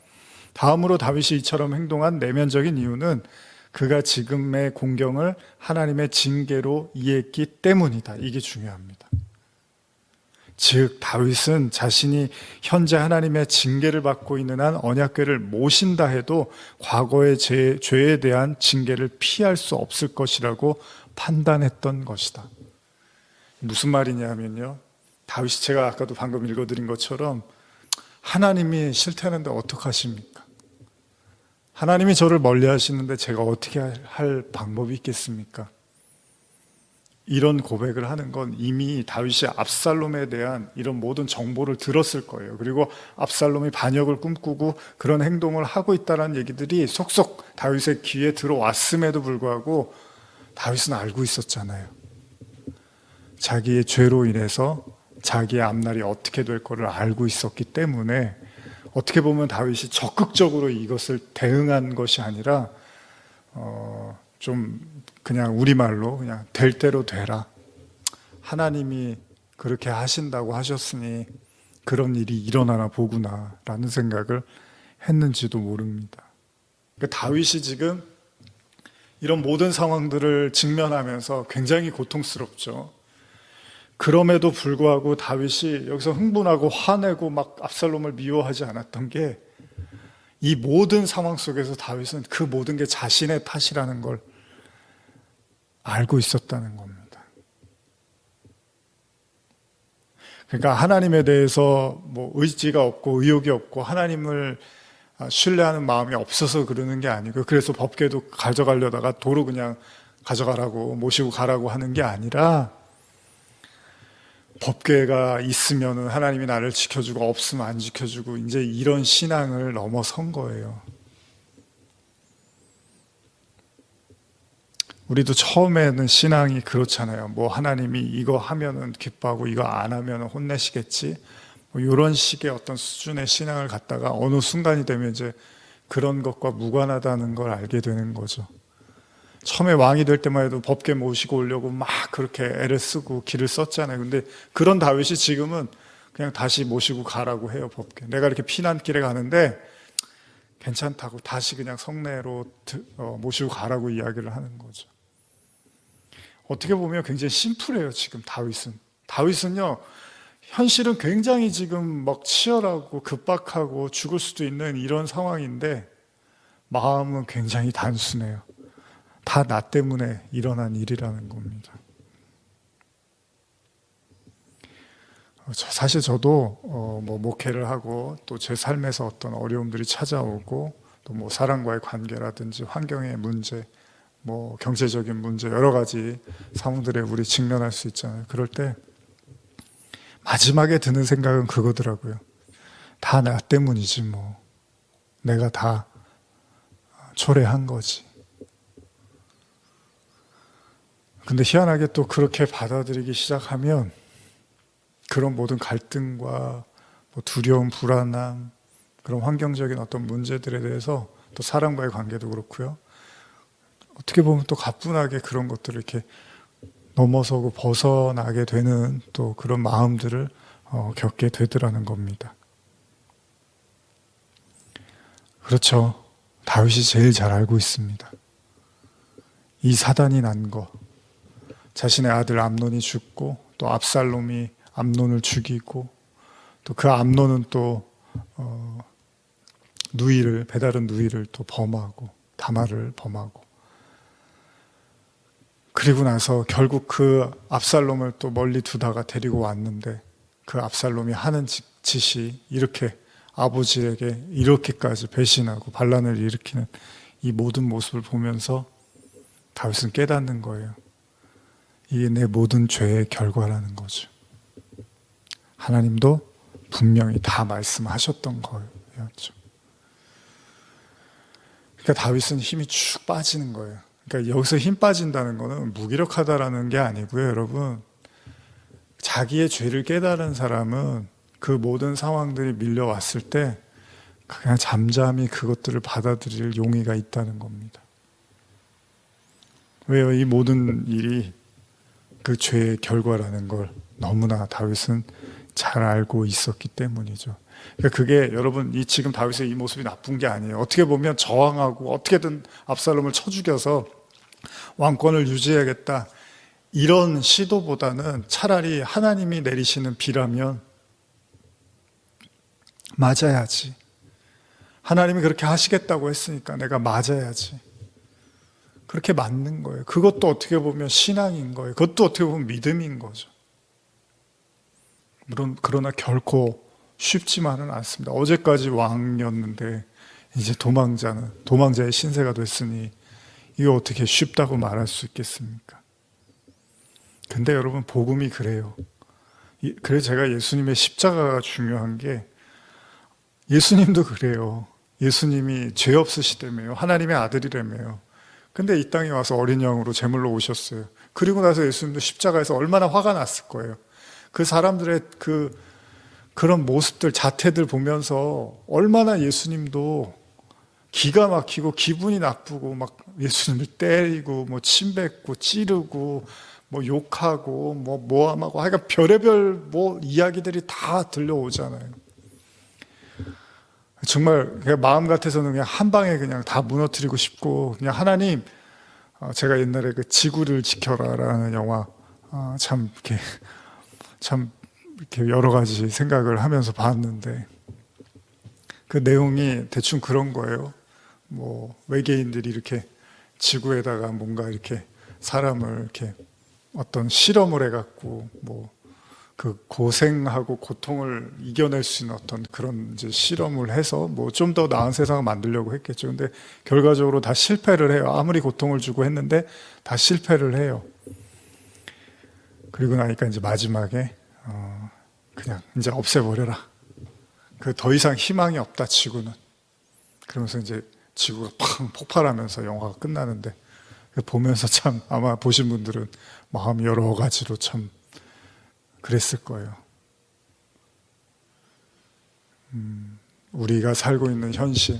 다음으로 다윗이 이처럼 행동한 내면적인 이유는 그가 지금의 공경을 하나님의 징계로 이해했기 때문이다. 이게 중요합니다. 즉 다윗은 자신이 현재 하나님의 징계를 받고 있는 한 언약궤를 모신다 해도 과거의 죄에 대한 징계를 피할 수 없을 것이라고 판단했던 것이다. 무슨 말이냐면요, 다윗이 제가 아까도 방금 읽어드린 것처럼 하나님이 싫다는데 어떡하십니까? 하나님이 저를 멀리 하시는데 제가 어떻게 할 방법이 있겠습니까? 이런 고백을 하는 건 이미 다윗이 압살롬에 대한 이런 모든 정보를 들었을 거예요. 그리고 압살롬이 반역을 꿈꾸고 그런 행동을 하고 있다는 얘기들이 속속 다윗의 귀에 들어왔음에도 불구하고 다윗은 알고 있었잖아요. 자기의 죄로 인해서 자기의 앞날이 어떻게 될 거를 알고 있었기 때문에, 어떻게 보면 다윗이 적극적으로 이것을 대응한 것이 아니라 좀 그냥 우리말로 그냥 될 대로 되라, 하나님이 그렇게 하신다고 하셨으니 그런 일이 일어나나 보구나 라는 생각을 했는지도 모릅니다. 그러니까 다윗이 지금 이런 모든 상황들을 직면하면서 굉장히 고통스럽죠. 그럼에도 불구하고 다윗이 여기서 흥분하고 화내고 막 압살롬을 미워하지 않았던 게, 이 모든 상황 속에서 다윗은 그 모든 게 자신의 탓이라는 걸 알고 있었다는 겁니다. 그러니까 하나님에 대해서 뭐 의지가 없고 의욕이 없고 하나님을 신뢰하는 마음이 없어서 그러는 게 아니고, 그래서 법궤도 가져가려다가 도로 그냥 가져가라고 모시고 가라고 하는 게 아니라, 법궤가 있으면은 하나님이 나를 지켜주고 없으면 안 지켜주고, 이제 이런 신앙을 넘어선 거예요. 우리도 처음에는 신앙이 그렇잖아요. 뭐 하나님이 이거 하면은 기뻐하고 이거 안 하면은 혼내시겠지, 뭐 이런 식의 어떤 수준의 신앙을 갖다가 어느 순간이 되면 이제 그런 것과 무관하다는 걸 알게 되는 거죠. 처음에 왕이 될 때만 해도 법궤 모시고 오려고 막 그렇게 애를 쓰고 길을 썼잖아요. 근데 그런 다윗이 지금은 그냥 다시 모시고 가라고 해요, 법궤. 내가 이렇게 피난길에 가는데 괜찮다고 다시 그냥 성내로 모시고 가라고 이야기를 하는 거죠. 어떻게 보면 굉장히 심플해요, 지금 다윗은. 다윗은요, 현실은 굉장히 지금 막 치열하고 급박하고 죽을 수도 있는 이런 상황인데 마음은 굉장히 단순해요. 다 나 때문에 일어난 일이라는 겁니다. 사실 저도 뭐 목회를 하고 또 제 삶에서 어떤 어려움들이 찾아오고, 또 뭐 사람과의 관계라든지 환경의 문제, 뭐 경제적인 문제, 여러 가지 상황들에 우리 직면할 수 있잖아요. 그럴 때 마지막에 드는 생각은 그거더라고요. 다 나 때문이지 뭐. 내가 다 초래한 거지. 근데 희한하게 또 그렇게 받아들이기 시작하면 그런 모든 갈등과 뭐 두려움, 불안함, 그런 환경적인 어떤 문제들에 대해서, 또 사람과의 관계도 그렇고요, 어떻게 보면 또 가뿐하게 그런 것들을 이렇게 넘어서고 벗어나게 되는 또 그런 마음들을 겪게 되더라는 겁니다. 그렇죠. 다윗이 제일 잘 알고 있습니다. 이 사단이 난 거, 자신의 아들 암논이 죽고 또 압살롬이 암논을 죽이고, 또 그 암논은 또 배다른 누이를 또 범하고 다말을 범하고, 그리고 나서 결국 그 압살롬을 또 멀리 두다가 데리고 왔는데, 그 압살롬이 하는 짓이 이렇게 아버지에게 이렇게까지 배신하고 반란을 일으키는 이 모든 모습을 보면서 다윗은 깨닫는 거예요. 이게 내 모든 죄의 결과라는 거죠. 하나님도 분명히 다 말씀하셨던 거였죠. 그러니까 다윗은 힘이 쭉 빠지는 거예요. 그러니까 여기서 힘 빠진다는 거는 무기력하다라는 게 아니고요, 여러분. 자기의 죄를 깨달은 사람은 그 모든 상황들이 밀려왔을 때 그냥 잠잠히 그것들을 받아들일 용의가 있다는 겁니다. 왜요? 이 모든 일이 그 죄의 결과라는 걸 너무나 다윗은 잘 알고 있었기 때문이죠. 그러니까 그게 여러분, 이 지금 다윗의 이 모습이 나쁜 게 아니에요. 어떻게 보면 저항하고 어떻게든 압살롬을 쳐 죽여서 왕권을 유지해야겠다, 이런 시도보다는 차라리 하나님이 내리시는 비라면 맞아야지. 하나님이 그렇게 하시겠다고 했으니까 내가 맞아야지. 그렇게 맞는 거예요. 그것도 어떻게 보면 신앙인 거예요. 그것도 어떻게 보면 믿음인 거죠. 물론 그러나 결코 쉽지만은 않습니다. 어제까지 왕이었는데 이제 도망자의 신세가 됐으니 이거 어떻게 쉽다고 말할 수 있겠습니까? 근데 여러분, 복음이 그래요. 그래서 제가 예수님의 십자가가 중요한 게, 예수님도 그래요. 예수님이 죄 없으시다며요. 하나님의 아들이라며요. 근데 이 땅에 와서 어린 양으로 제물로 오셨어요. 그리고 나서 예수님도 십자가에서 얼마나 화가 났을 거예요. 그 사람들의 그런 모습들, 자태들 보면서 얼마나 예수님도 기가 막히고 기분이 나쁘고 막 예수님을 때리고 뭐 침뱉고 찌르고 뭐 욕하고 뭐 모함하고, 하여간 별의별 뭐 이야기들이 다 들려오잖아요. 정말 마음 같아서는 그냥 한 방에 그냥 다 무너뜨리고 싶고, 그냥 하나님 제가 옛날에 그 지구를 지켜라라는 영화 참 이렇게 여러 가지 생각을 하면서 봤는데 그 내용이 대충 그런 거예요. 뭐 외계인들이 이렇게 지구에다가 뭔가 이렇게 사람을 이렇게 어떤 실험을 해갖고 뭐 그 고생하고 고통을 이겨낼 수 있는 어떤 그런 이제 실험을 해서 뭐 좀 더 나은 세상을 만들려고 했겠죠. 근데 결과적으로 다 실패를 해요. 아무리 고통을 주고 했는데 다 실패를 해요. 그리고 나니까 이제 마지막에 그냥 이제 없애버려라. 그 더 이상 희망이 없다 지구는. 그러면서 이제 지구가 팡 폭발하면서 영화가 끝나는데 보면서 참 아마 보신 분들은 마음이 여러 가지로 참 그랬을 거예요. 우리가 살고 있는 현실,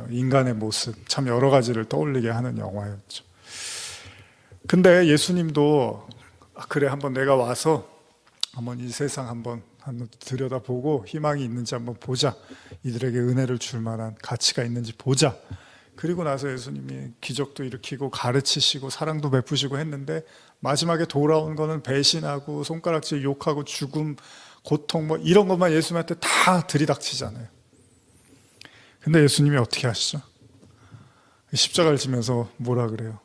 인간의 모습, 참 여러 가지를 떠올리게 하는 영화였죠. 근데 예수님도 그래 한번 내가 와서 한번 이 세상 한번 들여다보고 희망이 있는지 한번 보자. 이들에게 은혜를 줄 만한 가치가 있는지 보자. 그리고 나서 예수님이 기적도 일으키고 가르치시고 사랑도 베푸시고 했는데 마지막에 돌아온 거는 배신하고 손가락질 욕하고 죽음, 고통 뭐 이런 것만 예수님한테 다 들이닥치잖아요. 근데 예수님이 어떻게 하시죠? 십자가를 지면서 뭐라 그래요?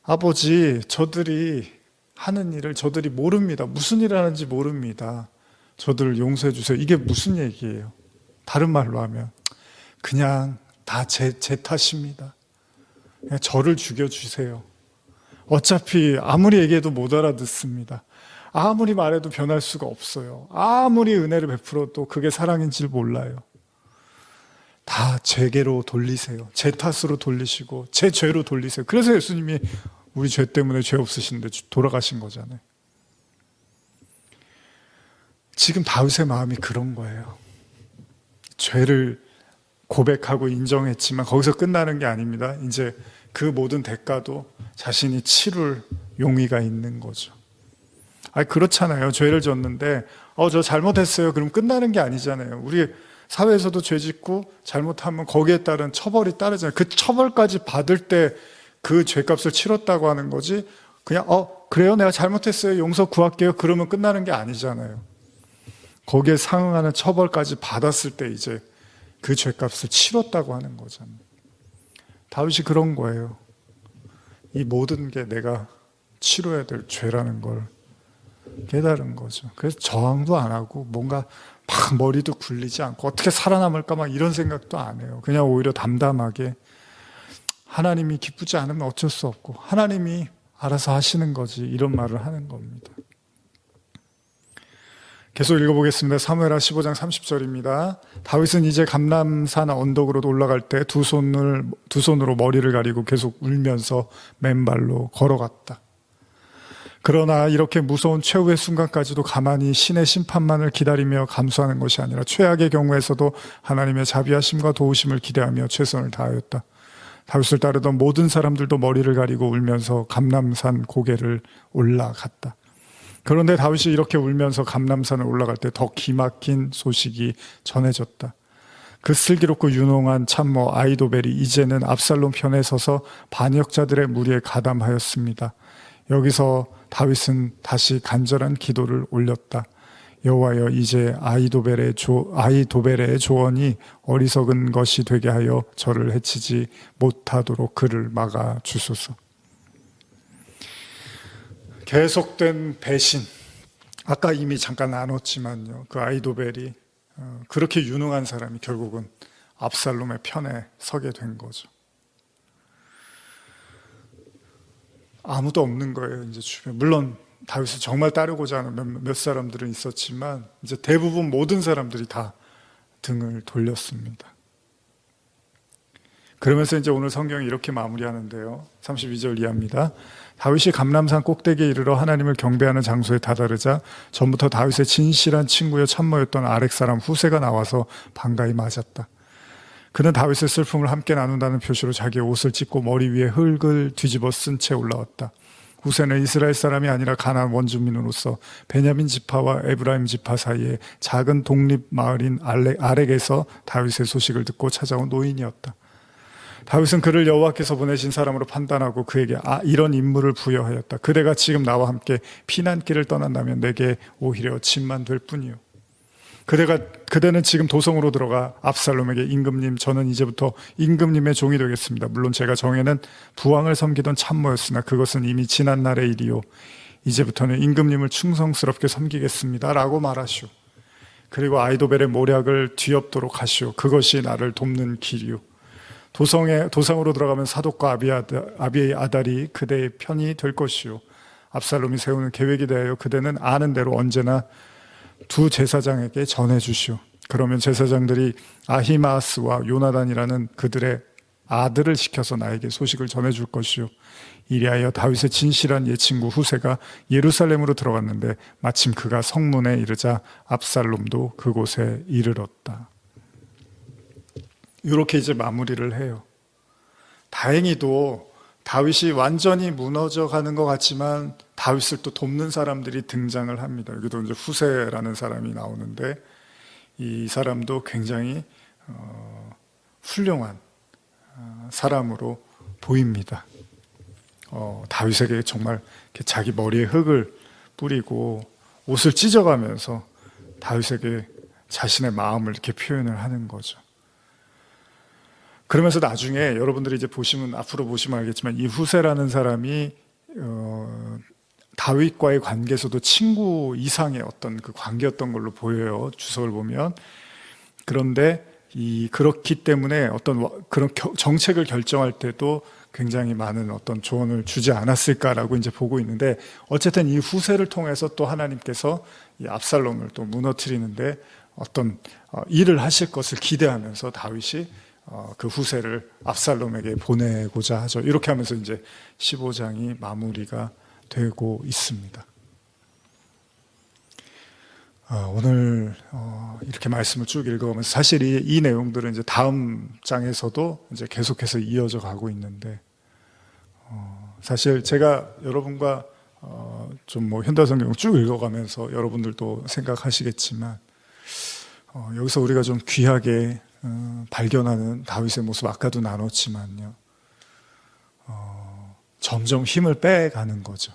아버지, 저들이 하는 일을 저들이 모릅니다. 무슨 일을 하는지 모릅니다. 저들을 용서해 주세요. 이게 무슨 얘기예요? 다른 말로 하면 그냥 다 제 탓입니다. 그냥 저를 죽여주세요. 어차피 아무리 얘기해도 못 알아듣습니다. 아무리 말해도 변할 수가 없어요. 아무리 은혜를 베풀어도 그게 사랑인지 몰라요. 다 제게로 돌리세요. 제 탓으로 돌리시고 제 죄로 돌리세요. 그래서 예수님이 우리 죄 때문에 죄 없으신데 돌아가신 거잖아요. 지금 다윗의 마음이 그런 거예요. 죄를 고백하고 인정했지만 거기서 끝나는 게 아닙니다. 이제 그 모든 대가도 자신이 치룰 용의가 있는 거죠. 그렇잖아요. 죄를 졌는데 저 잘못했어요. 그럼 끝나는 게 아니잖아요. 우리 사회에서도 죄 짓고 잘못하면 거기에 따른 처벌이 따르잖아요. 그 처벌까지 받을 때 그 죄값을 치렀다고 하는 거지. 그냥 그래요? 내가 잘못했어요. 용서 구할게요. 그러면 끝나는 게 아니잖아요. 거기에 상응하는 처벌까지 받았을 때 이제 그 죄값을 치렀다고 하는 거잖아요. 다윗이 그런 거예요. 이 모든 게 내가 치러야 될 죄라는 걸 깨달은 거죠. 그래서 저항도 안 하고 뭔가 막 머리도 굴리지 않고 어떻게 살아남을까 막 이런 생각도 안 해요. 그냥 오히려 담담하게 하나님이 기쁘지 않으면 어쩔 수 없고 하나님이 알아서 하시는 거지 이런 말을 하는 겁니다. 계속 읽어보겠습니다. 사무엘하 15장 30절입니다. 다윗은 이제 감람산 언덕으로 올라갈 때 두 손으로 머리를 가리고 계속 울면서 맨발로 걸어갔다. 그러나 이렇게 무서운 최후의 순간까지도 가만히 신의 심판만을 기다리며 감수하는 것이 아니라 최악의 경우에서도 하나님의 자비하심과 도우심을 기대하며 최선을 다하였다. 다윗을 따르던 모든 사람들도 머리를 가리고 울면서 감람산 고개를 올라갔다. 그런데 다윗이 이렇게 울면서 감람산을 올라갈 때 더 기막힌 소식이 전해졌다. 그 슬기롭고 유능한 참모 아히도벨이 이제는 압살롬 편에 서서 반역자들의 무리에 가담하였습니다. 여기서 다윗은 다시 간절한 기도를 올렸다. 여호와여, 이제 아히도벨의 조언이 어리석은 것이 되게 하여 저를 해치지 못하도록 그를 막아 주소서. 계속된 배신, 아까 이미 잠깐 나눴지만요, 그 아히도벨이 그렇게 유능한 사람이 결국은 압살롬의 편에 서게 된 거죠. 아무도 없는 거예요, 이제 주변. 물론 다윗을 정말 따르고자 하는 몇 사람들은 있었지만 이제 대부분 모든 사람들이 다 등을 돌렸습니다. 그러면서 이제 오늘 성경이 이렇게 마무리하는데요. 32절 이하입니다. 다윗이 감람산 꼭대기에 이르러 하나님을 경배하는 장소에 다다르자 전부터 다윗의 진실한 친구여 참모였던 아렉 사람 후세가 나와서 반가이 맞았다. 그는 다윗의 슬픔을 함께 나눈다는 표시로 자기의 옷을 찢고 머리 위에 흙을 뒤집어 쓴 채 올라왔다. 후세는 이스라엘 사람이 아니라 가나안 원주민으로서 베냐민 지파와 에브라임 지파 사이에 작은 독립 마을인 아렉에서 다윗의 소식을 듣고 찾아온 노인이었다. 다윗은 그를 여호와께서 보내신 사람으로 판단하고 그에게 이런 임무를 부여하였다. 그대가 지금 나와 함께 피난길을 떠난다면 내게 오히려 짐만 될 뿐이요. 그대는 지금 도성으로 들어가 압살롬에게 임금님, 저는 이제부터 임금님의 종이 되겠습니다. 물론 제가 정에는 부왕을 섬기던 참모였으나 그것은 이미 지난 날의 일이요. 이제부터는 임금님을 충성스럽게 섬기겠습니다. 라고 말하시오. 그리고 아이도벨의 모략을 뒤엎도록 하시오. 그것이 나를 돕는 길이요. 도성으로 들어가면 사독과 아비의 아달이 그대의 편이 될 것이요. 압살롬이 세우는 계획에 대하여 그대는 아는 대로 언제나 두 제사장에게 전해주시오. 그러면 제사장들이 아히마아스와 요나단이라는 그들의 아들을 시켜서 나에게 소식을 전해줄 것이요. 이리하여 다윗의 진실한 예친구 후세가 예루살렘으로 들어갔는데 마침 그가 성문에 이르자 압살롬도 그곳에 이르렀다. 이렇게 이제 마무리를 해요. 다행히도 다윗이 완전히 무너져 가는 것 같지만 다윗을 또 돕는 사람들이 등장을 합니다. 여기도 이제 후세라는 사람이 나오는데 이 사람도 굉장히 훌륭한 사람으로 보입니다. 다윗에게 정말 자기 머리에 흙을 뿌리고 옷을 찢어가면서 다윗에게 자신의 마음을 이렇게 표현을 하는 거죠. 그러면서 나중에 여러분들이 이제 앞으로 보시면 알겠지만 이 후세라는 사람이 다윗과의 관계에서도 친구 이상의 어떤 그 관계였던 걸로 보여요. 주석을 보면. 그런데 그렇기 때문에 어떤 그런 정책을 결정할 때도 굉장히 많은 어떤 조언을 주지 않았을까라고 이제 보고 있는데, 어쨌든 이 후세를 통해서 또 하나님께서 이 압살롬을 또 무너뜨리는데 어떤 일을 하실 것을 기대하면서 다윗이 그 후세를 압살롬에게 보내고자 하죠. 이렇게 하면서 이제 15장이 마무리가 되고 있습니다. 오늘 이렇게 말씀을 쭉 읽어가면서 사실 이 내용들은 이제 다음 장에서도 이제 계속해서 이어져 가고 있는데, 사실 제가 여러분과 좀 뭐 현대성경 쭉 읽어가면서 여러분들도 생각하시겠지만 여기서 우리가 좀 귀하게 발견하는 다윗의 모습, 아까도 나눴지만요, 점점 힘을 빼가는 거죠.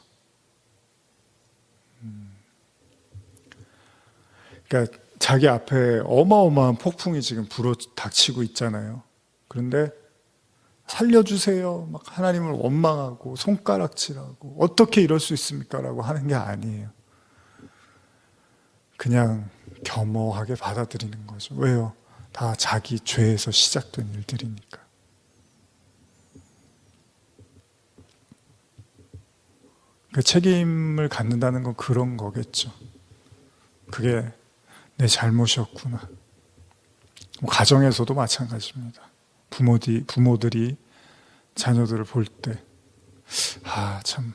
그러니까 자기 앞에 어마어마한 폭풍이 지금 불어 닥치고 있잖아요. 그런데 살려주세요, 막 하나님을 원망하고 손가락질하고 어떻게 이럴 수 있습니까? 라고 하는 게 아니에요. 그냥 겸허하게 받아들이는 거죠. 왜요? 다 자기 죄에서 시작된 일들이니까. 그 책임을 갖는다는 건 그런 거겠죠. 그게 내 잘못이었구나. 가정에서도 마찬가지입니다. 부모들이 자녀들을 볼 때, 참,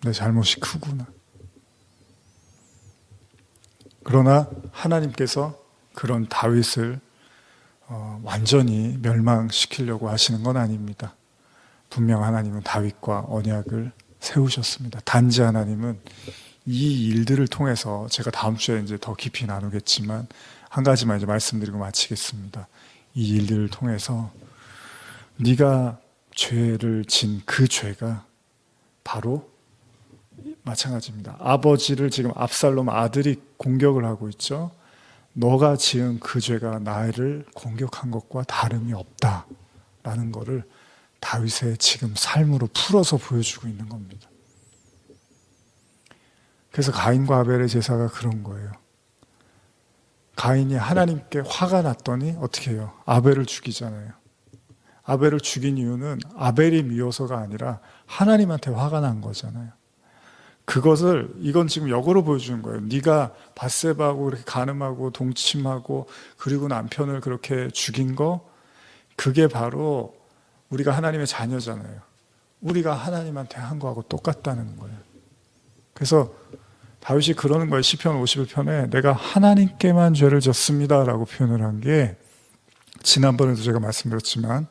내 잘못이 크구나. 그러나 하나님께서 그런 다윗을 완전히 멸망시키려고 하시는 건 아닙니다. 분명 하나님은 다윗과 언약을 세우셨습니다. 단지 하나님은 이 일들을 통해서, 제가 다음 주에 이제 더 깊이 나누겠지만 한 가지만 이제 말씀드리고 마치겠습니다. 이 일들을 통해서 네가 죄를 진 그 죄가 바로 마찬가지입니다. 아버지를 지금 압살롬 아들이 공격을 하고 있죠. 너가 지은 그 죄가 나를 공격한 것과 다름이 없다라는 것을 다윗의 지금 삶으로 풀어서 보여주고 있는 겁니다. 그래서 가인과 아벨의 제사가 그런 거예요. 가인이 하나님께 화가 났더니 어떻게 해요? 아벨을 죽이잖아요. 아벨을 죽인 이유는 아벨이 미워서가 아니라 하나님한테 화가 난 거잖아요. 이건 지금 역으로 보여주는 거예요. 네가 밧세바하고 그렇게 간음하고 동침하고 그리고 남편을 그렇게 죽인 거, 그게 바로 우리가 하나님의 자녀잖아요. 우리가 하나님한테 한 거하고 똑같다는 거예요. 그래서 다윗이 그러는 거예요. 시편 51편에 내가 하나님께만 죄를 졌습니다 라고 표현을 한 게, 지난번에도 제가 말씀드렸지만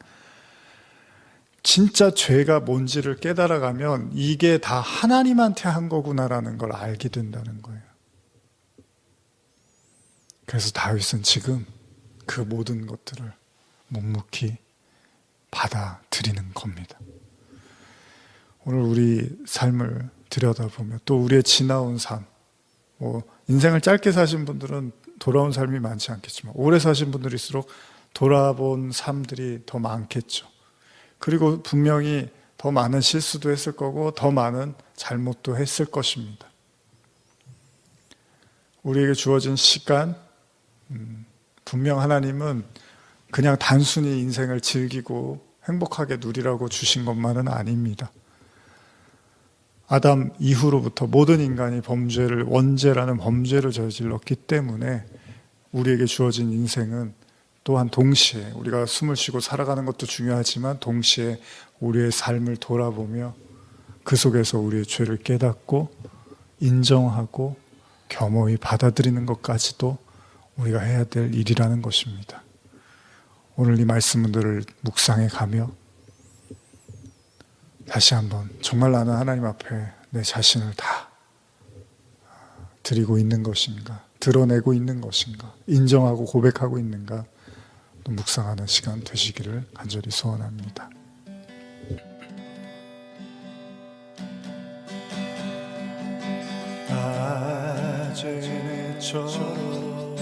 진짜 죄가 뭔지를 깨달아가면 이게 다 하나님한테 한 거구나라는 걸 알게 된다는 거예요. 그래서 다윗은 지금 그 모든 것들을 묵묵히 받아들이는 겁니다. 오늘 우리 삶을 들여다보면 또 우리의 지나온 삶, 인생을 짧게 사신 분들은 돌아온 삶이 많지 않겠지만 오래 사신 분들일수록 돌아본 삶들이 더 많겠죠. 그리고 분명히 더 많은 실수도 했을 거고 더 많은 잘못도 했을 것입니다. 우리에게 주어진 시간, 분명 하나님은 그냥 단순히 인생을 즐기고 행복하게 누리라고 주신 것만은 아닙니다. 아담 이후로부터 모든 인간이 원죄라는 범죄를 저질렀기 때문에 우리에게 주어진 인생은 또한 동시에 우리가 숨을 쉬고 살아가는 것도 중요하지만 동시에 우리의 삶을 돌아보며 그 속에서 우리의 죄를 깨닫고 인정하고 겸허히 받아들이는 것까지도 우리가 해야 될 일이라는 것입니다. 오늘 이 말씀들을 묵상해 가며 다시 한번 정말 나는 하나님 앞에 내 자신을 다 드리고 있는 것인가, 드러내고 있는 것인가, 인정하고 고백하고 있는가, 또 묵상하는 시간 되시기를 간절히 소원합니다. 낮에처럼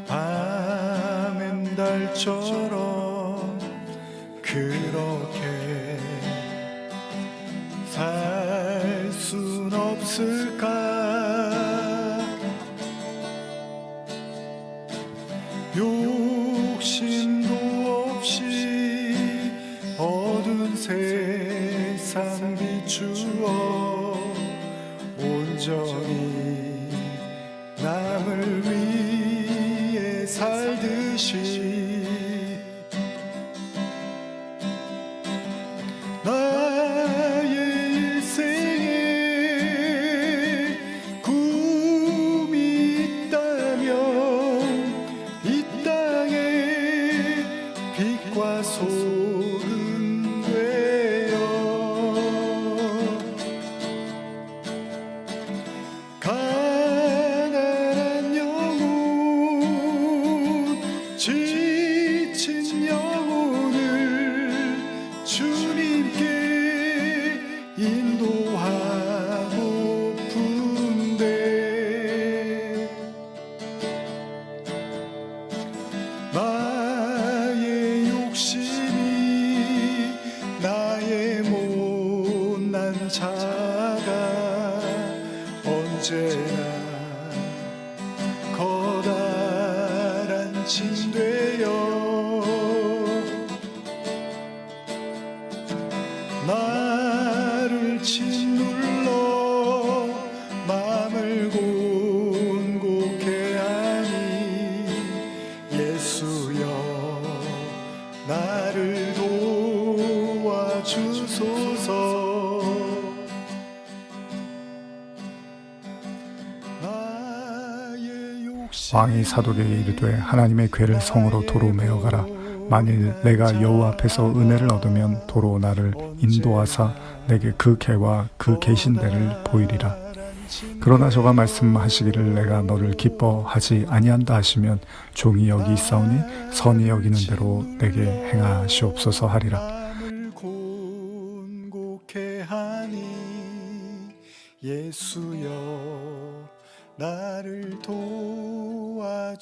밤엔 달처럼 그렇게 살 순 없을까? 욕심도 없이 어두운 세상 비추어 온전히 남을 위해 살듯이 나의 일생에 꿈이 있다면 이 땅에 빛과 소금 되어 가난한 영혼 지친 영혼을 주님께 인도하고픈데 나의 욕심이 나의 못난 자가 언제나 커다란 짐 되어 나를 짓눌러 마음을 곤곡해 하니 예수여 나를 도와주소서. 왕이 사독에게 이르되 하나님의 궤를 성으로 도로 메어 가라. 만일 내가 여호와 앞에서 은혜를 얻으면 도로 나를 인도하사 내게 그 궤와 그 계신 데를 보이리라. 그러나 저가 말씀하시기를 내가 너를 기뻐하지 아니한다 하시면 종이 여기 있사오니 선이 여기는 대로 내게 행하시옵소서 하리라. 마음을 곤곡해 하니 예수여 나를 도와주소서.